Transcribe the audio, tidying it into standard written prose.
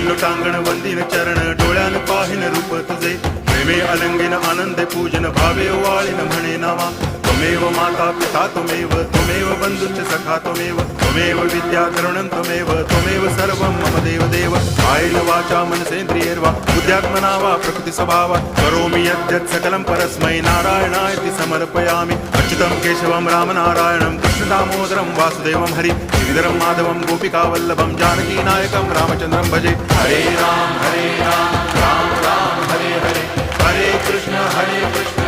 लोटांगण वंदिन चरण डोळ्यान पाहिन रूप तुझे प्रेमे अलंगिन आनंदे पूजन भावे वाळीन म्हणे नावा त्वमेव माता पिता त्वमेव बंधुश्च सखा त्वमेव विद्या करुणं त्वमेव सर्वं मम देव कायेन वाचा मनसेन्द्रियैर्वा बुद्ध्यात्मना वा प्रकृति स्वभावात् करोमि यद्यत् सकलं परस्मै नारायणायति समर्पयामि अच्युतं केशवं रामनारायणं कृष्णदामोदरं वासुदेवं हरि गिरिधरं माधवं गोपिकावल्लभं जानकीनायकं रामचन्द्रं भजे हरे राम राम राम हरे हरे हरे कृष्ण